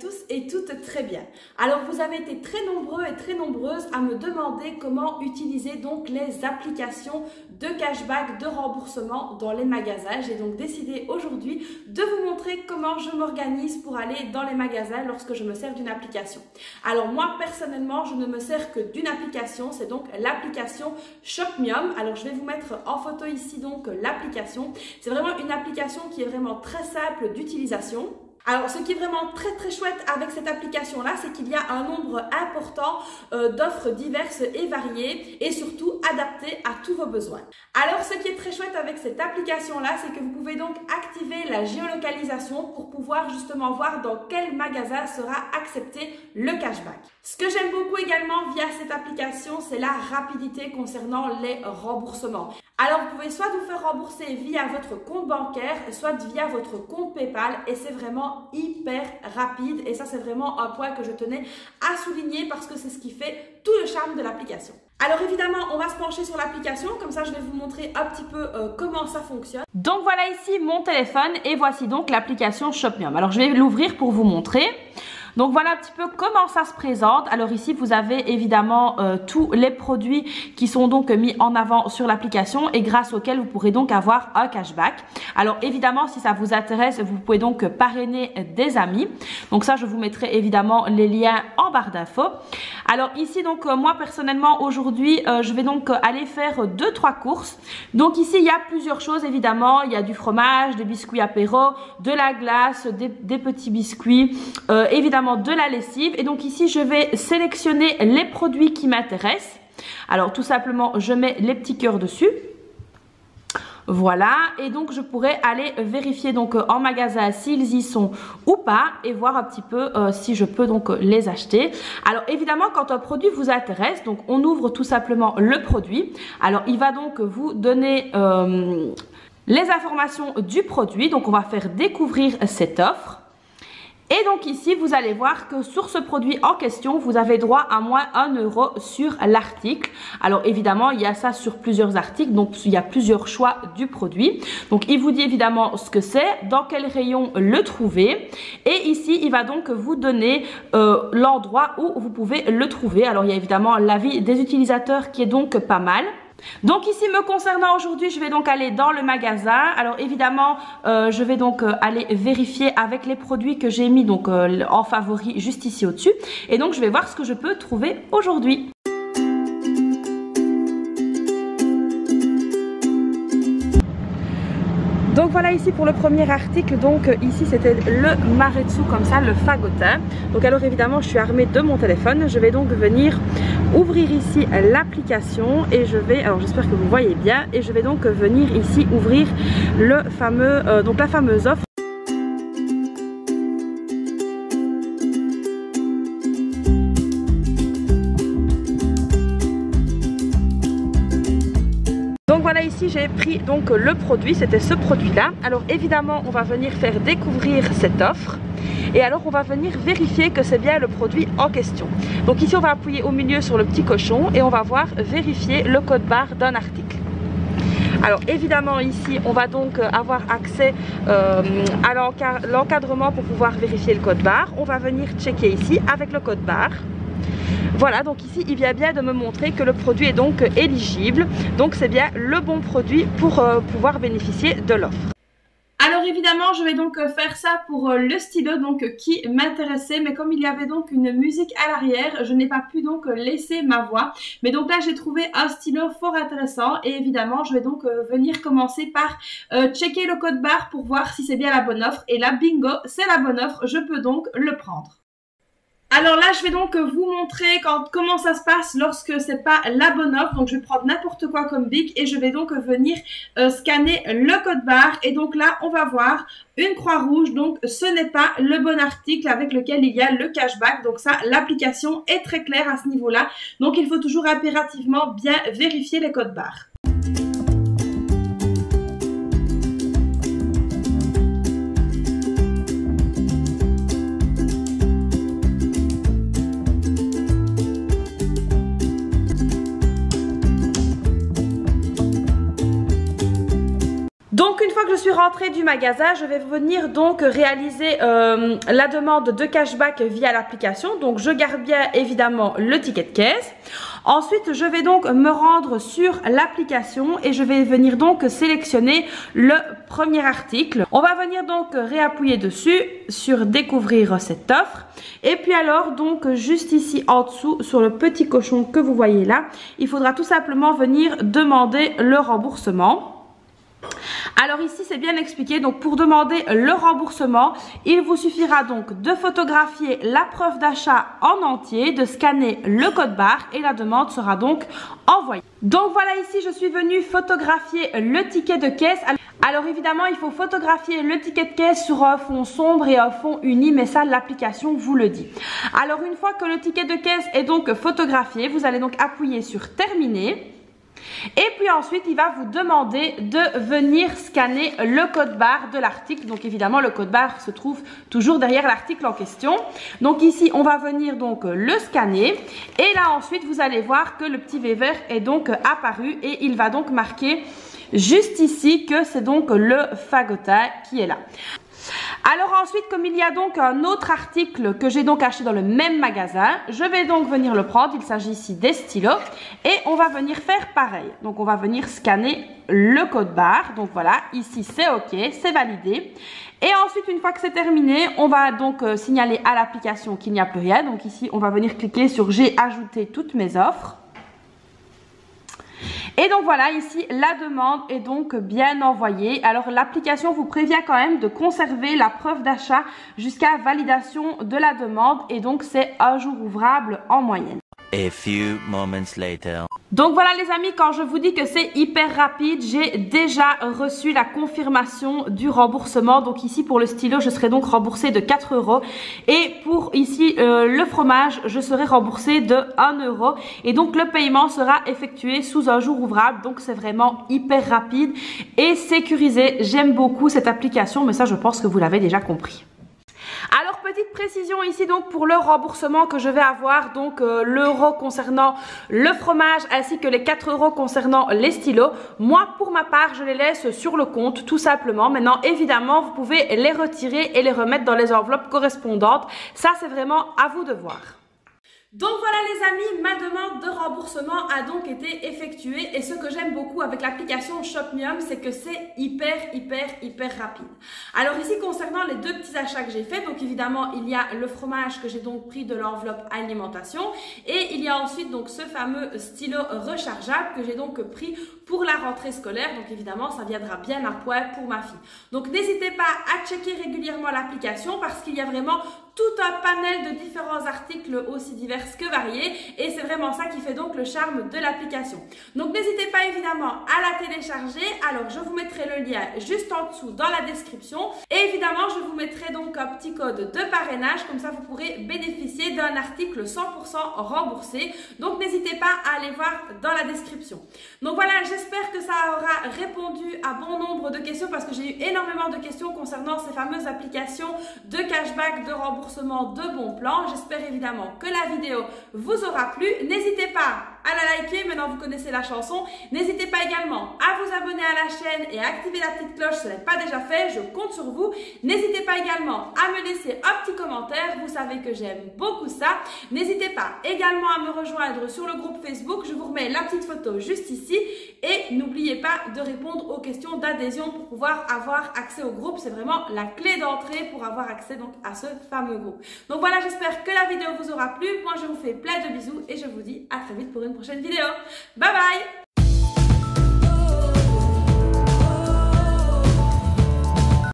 tous et toutes très bien. Alors vous avez été très nombreux et très nombreuses à me demander comment utiliser donc les applications de cashback, de remboursement dans les magasins. J'ai donc décidé aujourd'hui de vous montrer comment je m'organise pour aller dans les magasins lorsque je me sers d'une application. Alors moi personnellement je ne me sers que d'une application, c'est donc l'application Shopmium. Alors je vais vous mettre en photo ici donc l'application. C'est vraiment une application qui est vraiment très simple d'utilisation. Alors, ce qui est vraiment très chouette avec cette application-là, c'est qu'il y a un nombre important d'offres diverses et variées et surtout adaptées à tous vos besoins. Alors, ce qui est très chouette avec cette application-là, c'est que vous pouvez donc activer la géolocalisation pour pouvoir justement voir dans quel magasin sera accepté le cashback. Ce que j'aime beaucoup également via cette application, c'est la rapidité concernant les remboursements. Alors, vous pouvez soit vous faire rembourser via votre compte bancaire, soit via votre compte PayPal et c'est vraiment hyper rapide et ça c'est vraiment un point que je tenais à souligner parce que c'est ce qui fait tout le charme de l'application. Alors évidemment on va se pencher sur l'application, comme ça je vais vous montrer un petit peu comment ça fonctionne. Donc voilà ici mon téléphone et voici donc l'application Shopmium. Alors je vais l'ouvrir pour vous montrer. Donc voilà un petit peu comment ça se présente. Alors ici vous avez évidemment tous les produits qui sont donc mis en avant sur l'application et grâce auxquels vous pourrez donc avoir un cashback. Alors évidemment si ça vous intéresse vous pouvez donc parrainer des amis. Donc ça je vous mettrai évidemment les liens en barre d'infos. Alors ici donc moi personnellement aujourd'hui je vais donc aller faire 2-3 courses. Donc ici il y a plusieurs choses évidemment. Il y a du fromage, des biscuits apéro, de la glace, des petits biscuits, évidemment de la lessive et donc ici je vais sélectionner les produits qui m'intéressent. Alors tout simplement je mets les petits cœurs dessus. Voilà, et donc je pourrais aller vérifier donc en magasin s'ils y sont ou pas et voir un petit peu si je peux donc les acheter. Alors évidemment quand un produit vous intéresse, donc on ouvre tout simplement le produit. Alors il va donc vous donner les informations du produit, donc on va faire découvrir cette offre. Et donc ici, vous allez voir que sur ce produit en question, vous avez droit à moins 1 € sur l'article. Alors évidemment, il y a ça sur plusieurs articles, donc il y a plusieurs choix du produit. Donc il vous dit évidemment ce que c'est, dans quel rayon le trouver. Et ici, il va donc vous donner l'endroit où vous pouvez le trouver. Alors il y a évidemment l'avis des utilisateurs qui est donc pas mal. Donc ici me concernant aujourd'hui je vais donc aller dans le magasin. Alors évidemment je vais donc aller vérifier avec les produits que j'ai mis donc en favori juste ici au dessus et donc je vais voir ce que je peux trouver aujourd'hui. Donc voilà ici pour le premier article, donc ici c'était le maretsu comme ça, le fagotin. Donc alors évidemment je suis armée de mon téléphone, je vais donc venir ouvrir ici l'application et je vais, alors j'espère que vous voyez bien, et je vais donc venir ici ouvrir le fameux, donc la fameuse offre. Donc voilà ici j'ai pris donc le produit, c'était ce produit là. Alors évidemment on va venir faire découvrir cette offre et alors on va venir vérifier que c'est bien le produit en question. Donc ici on va appuyer au milieu sur le petit cochon et on va voir vérifier le code barre d'un article. Alors évidemment ici on va donc avoir accès à l'encadrement pour pouvoir vérifier le code barre. On va venir checker ici avec le code barre. Voilà, donc ici il vient bien de me montrer que le produit est donc éligible, donc c'est bien le bon produit pour pouvoir bénéficier de l'offre. Alors évidemment je vais donc faire ça pour le stylo donc qui m'intéressait, mais comme il y avait donc une musique à l'arrière, je n'ai pas pu donc laisser ma voix. Mais donc là j'ai trouvé un stylo fort intéressant et évidemment je vais donc venir commencer par checker le code barre pour voir si c'est bien la bonne offre. Et là bingo, c'est la bonne offre, je peux donc le prendre. Alors là, je vais donc vous montrer comment ça se passe lorsque c'est pas la bonne offre. Donc je vais prendre n'importe quoi comme bic et je vais donc venir scanner le code barre. Et donc là, on va voir une croix rouge. Donc ce n'est pas le bon article avec lequel il y a le cashback. Donc ça, l'application est très claire à ce niveau-là. Donc il faut toujours impérativement bien vérifier les codes barres. Donc une fois que je suis rentrée du magasin, je vais venir donc réaliser la demande de cashback via l'application. Donc je garde bien évidemment le ticket de caisse. Ensuite, je vais donc me rendre sur l'application et je vais venir donc sélectionner le premier article. On va venir donc réappuyer dessus sur découvrir cette offre. Et puis alors donc juste ici en dessous sur le petit cochon que vous voyez là, il faudra tout simplement venir demander le remboursement. Alors ici c'est bien expliqué, donc pour demander le remboursement, il vous suffira donc de photographier la preuve d'achat en entier, de scanner le code barre et la demande sera donc envoyée. Donc voilà, ici je suis venue photographier le ticket de caisse. Alors évidemment il faut photographier le ticket de caisse sur un fond sombre et un fond uni, mais ça l'application vous le dit. Alors une fois que le ticket de caisse est donc photographié, vous allez donc appuyer sur terminer. Et puis ensuite, il va vous demander de venir scanner le code barre de l'article. Donc évidemment, le code barre se trouve toujours derrière l'article en question. Donc ici, on va venir donc le scanner. Et là ensuite, vous allez voir que le petit V vert est donc apparu et il va donc marquer juste ici que c'est donc le fagotin qui est là. Alors ensuite, comme il y a donc un autre article que j'ai donc acheté dans le même magasin, je vais donc venir le prendre. Il s'agit ici des stylos et on va venir faire pareil. Donc on va venir scanner le code barre. Donc voilà, ici c'est OK, c'est validé. Et ensuite, une fois que c'est terminé, on va donc signaler à l'application qu'il n'y a plus rien. Donc ici, on va venir cliquer sur j'ai ajouté toutes mes offres. Et donc voilà, ici la demande est donc bien envoyée. Alors l'application vous prévient quand même de conserver la preuve d'achat jusqu'à validation de la demande et donc c'est un jour ouvrable en moyenne. A few moments later. Donc voilà les amis, quand je vous dis que c'est hyper rapide, j'ai déjà reçu la confirmation du remboursement. Donc ici pour le stylo, je serai donc remboursée de 4 € et pour ici le fromage, je serai remboursée de 1 € et donc le paiement sera effectué sous un jour ouvrable. Donc c'est vraiment hyper rapide et sécurisé. J'aime beaucoup cette application, mais ça je pense que vous l'avez déjà compris. Alors petite précision ici donc pour le remboursement que je vais avoir, donc l'euro concernant le fromage ainsi que les 4 € concernant les stylos. Moi pour ma part je les laisse sur le compte tout simplement. Maintenant évidemment vous pouvez les retirer et les remettre dans les enveloppes correspondantes. Ça c'est vraiment à vous de voir. Donc voilà les amis, ma demande de remboursement a donc été effectuée et ce que j'aime beaucoup avec l'application Shopmium, c'est que c'est hyper rapide. Alors ici concernant les deux petits achats que j'ai fait, donc évidemment il y a le fromage que j'ai donc pris de l'enveloppe alimentation et il y a ensuite donc ce fameux stylo rechargeable que j'ai donc pris pour la rentrée scolaire. Donc évidemment ça viendra bien à point pour ma fille. Donc n'hésitez pas à checker régulièrement l'application parce qu'il y a vraiment tout un panel de différents articles aussi divers que variés et c'est vraiment ça qui fait donc le charme de l'application. Donc n'hésitez pas évidemment à la télécharger. Alors je vous mettrai le lien juste en dessous dans la description et évidemment je vous mettrai donc un petit code de parrainage, comme ça vous pourrez bénéficier d'un article 100% remboursé. Donc n'hésitez pas à aller voir dans la description. Donc voilà, j'espère que ça aura répondu à bon nombre de questions parce que j'ai eu énormément de questions concernant ces fameuses applications de cashback, de remboursement, de bons plans. J'espère évidemment que la vidéo vous aura plu. N'hésitez pas à la liker, maintenant vous connaissez la chanson. N'hésitez pas également à vous abonner à la chaîne et à activer la petite cloche si ce n'est pas déjà fait, je compte sur vous. N'hésitez pas également à me laisser un petit commentaire, vous savez que j'aime beaucoup ça. N'hésitez pas également à me rejoindre sur le groupe Facebook, je vous remets la petite photo juste ici. Et n'oubliez pas de répondre aux questions d'adhésion pour pouvoir avoir accès au groupe. C'est vraiment la clé d'entrée pour avoir accès donc à ce fameux groupe. Donc voilà, j'espère que la vidéo vous aura plu. Moi, je vous fais plein de bisous et je vous dis à très vite pour une prochaine vidéo. Bye bye!